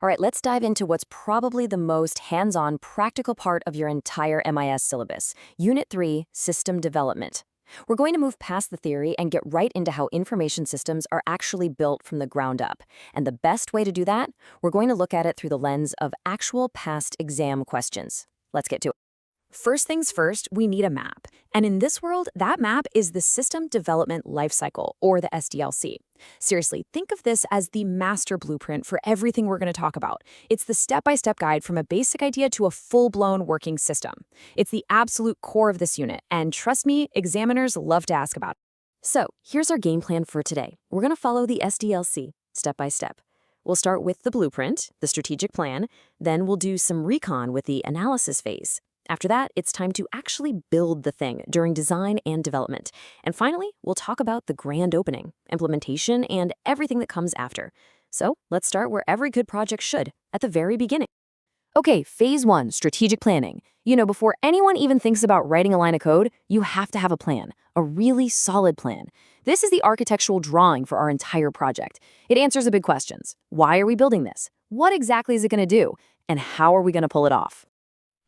All right, let's dive into what's probably the most hands-on practical part of your entire MIS syllabus, Unit 3, System Development. We're going to move past the theory and get right into how information systems are actually built from the ground up. And the best way to do that, we're going to look at it through the lens of actual past exam questions. Let's get to it. First things first, we need a map. And in this world, that map is the System Development Lifecycle, or the SDLC. Seriously, think of this as the master blueprint for everything we're going to talk about. It's the step-by-step guide from a basic idea to a full-blown working system. It's the absolute core of this unit, and trust me, examiners love to ask about it. So, here's our game plan for today. We're going to follow the SDLC step by step. We'll start with the blueprint, the strategic plan, then we'll do some recon with the analysis phase. After that, it's time to actually build the thing during design and development. And finally, we'll talk about the grand opening, implementation, and everything that comes after. So let's start where every good project should, at the very beginning. Okay, phase 1, strategic planning. Before anyone even thinks about writing a line of code, you have to have a plan, a really solid plan. This is the architectural drawing for our entire project. It answers the big questions. Why are we building this? What exactly is it going to do? And how are we going to pull it off?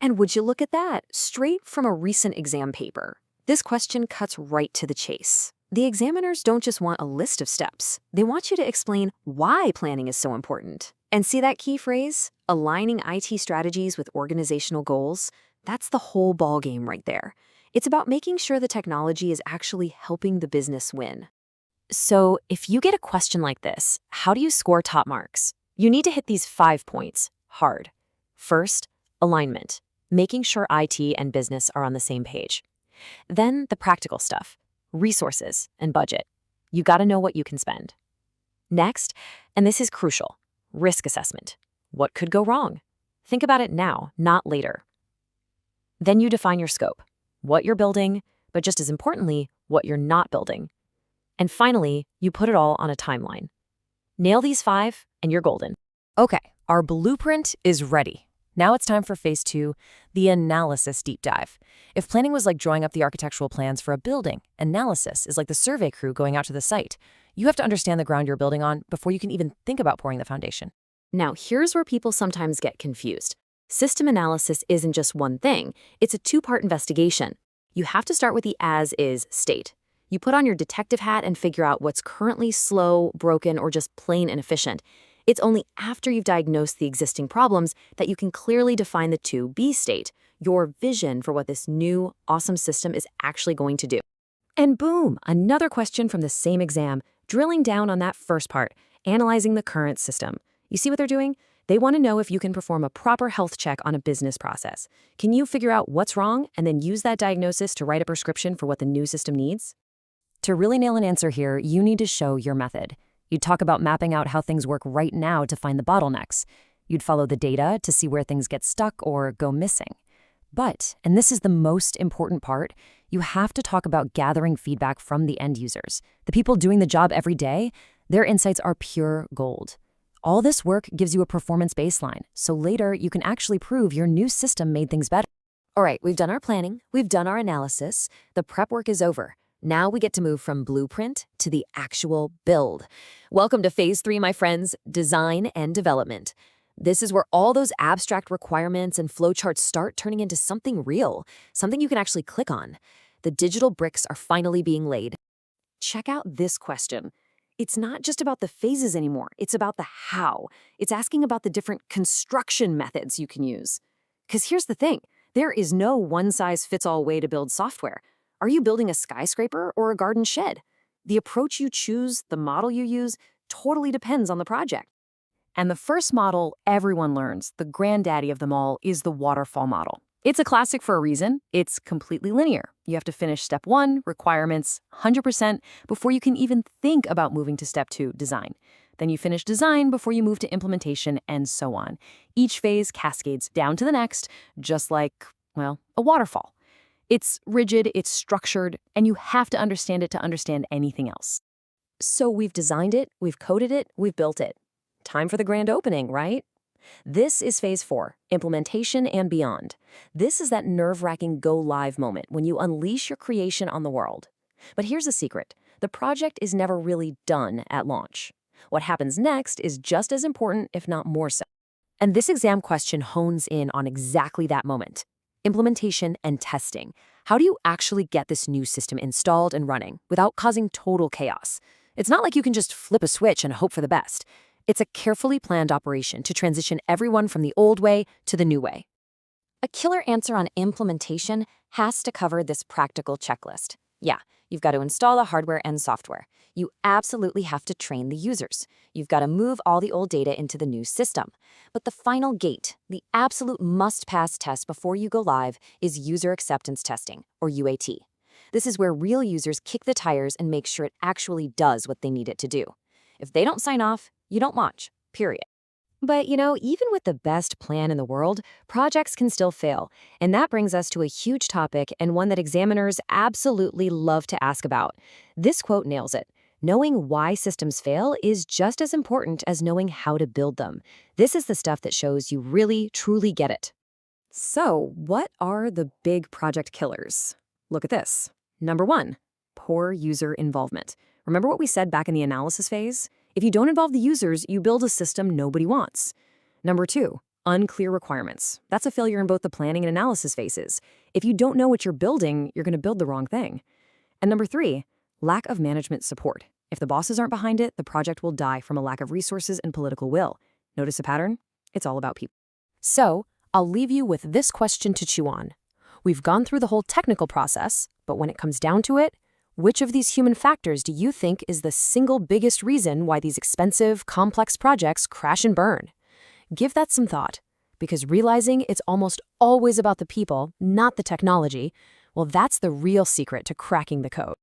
And would you look at that, straight from a recent exam paper. This question cuts right to the chase. The examiners don't just want a list of steps. They want you to explain why planning is so important. And see that key phrase? Aligning IT strategies with organizational goals? That's the whole ballgame right there. It's about making sure the technology is actually helping the business win. So, if you get a question like this, how do you score top marks? You need to hit these 5 points, hard. First, alignment. Making sure IT and business are on the same page. Then the practical stuff, resources and budget. You gotta know what you can spend. Next, and this is crucial, risk assessment. What could go wrong? Think about it now, not later. Then you define your scope, what you're building, but just as importantly, what you're not building. And finally, you put it all on a timeline. Nail these 5 and you're golden. Okay, our blueprint is ready. Now it's time for phase 2, the analysis deep dive. If planning was like drawing up the architectural plans for a building, analysis is like the survey crew going out to the site. You have to understand the ground you're building on before you can even think about pouring the foundation. Now, here's where people sometimes get confused. System analysis isn't just one thing. It's a 2-part investigation. You have to start with the as-is state. You put on your detective hat and figure out what's currently slow, broken, or just plain inefficient. It's only after you've diagnosed the existing problems that you can clearly define the 2B state, your vision for what this new, awesome system is actually going to do. And boom, another question from the same exam, drilling down on that first part, analyzing the current system. You see what they're doing? They want to know if you can perform a proper health check on a business process. Can you figure out what's wrong and then use that diagnosis to write a prescription for what the new system needs? To really nail an answer here, you need to show your method. You'd talk about mapping out how things work right now to find the bottlenecks. You'd follow the data to see where things get stuck or go missing. But, and this is the most important part, you have to talk about gathering feedback from the end users. The people doing the job every day, their insights are pure gold. All this work gives you a performance baseline, so later you can actually prove your new system made things better. All right, we've done our planning, we've done our analysis, the prep work is over. Now we get to move from blueprint to the actual build. Welcome to phase 3, my friends, design and development. This is where all those abstract requirements and flowcharts start turning into something real, something you can actually click on. The digital bricks are finally being laid. Check out this question. It's not just about the phases anymore, it's about the how. It's asking about the different construction methods you can use. Because here's the thing, there is no one-size-fits-all way to build software. Are you building a skyscraper or a garden shed? The approach you choose, the model you use, totally depends on the project. And the first model everyone learns, the granddaddy of them all, is the waterfall model. It's a classic for a reason. It's completely linear. You have to finish step 1, requirements, 100%, before you can even think about moving to step 2, design. Then you finish design before you move to implementation, and so on. Each phase cascades down to the next, just like, well, a waterfall. It's rigid, it's structured, and you have to understand it to understand anything else. So we've designed it, we've coded it, we've built it. Time for the grand opening, right? This is phase 4, implementation and beyond. This is that nerve-wracking go-live moment when you unleash your creation on the world. But here's the secret. The project is never really done at launch. What happens next is just as important, if not more so. And this exam question hones in on exactly that moment. Implementation and testing. How do you actually get this new system installed and running without causing total chaos? It's not like you can just flip a switch and hope for the best. It's a carefully planned operation to transition everyone from the old way to the new way. A killer answer on implementation has to cover this practical checklist. Yeah, you've got to install the hardware and software. You absolutely have to train the users. You've got to move all the old data into the new system. But the final gate, the absolute must-pass test before you go live, is user acceptance testing, or UAT. This is where real users kick the tires and make sure it actually does what they need it to do. If they don't sign off, you don't launch, period. But, even with the best plan in the world, projects can still fail. And that brings us to a huge topic and one that examiners absolutely love to ask about. This quote nails it. Knowing why systems fail is just as important as knowing how to build them. This is the stuff that shows you really, truly get it. So, what are the big project killers? Look at this. Number 1, poor user involvement. Remember what we said back in the analysis phase? If you don't involve the users, you build a system nobody wants. Number 2, unclear requirements. That's a failure in both the planning and analysis phases. If you don't know what you're building, you're going to build the wrong thing. And number 3, lack of management support. If the bosses aren't behind it, the project will die from a lack of resources and political will. Notice a pattern? It's all about people. So, I'll leave you with this question to chew on. We've gone through the whole technical process, but when it comes down to it, which of these human factors do you think is the single biggest reason why these expensive, complex projects crash and burn? Give that some thought, because realizing it's almost always about the people, not the technology, well, that's the real secret to cracking the code.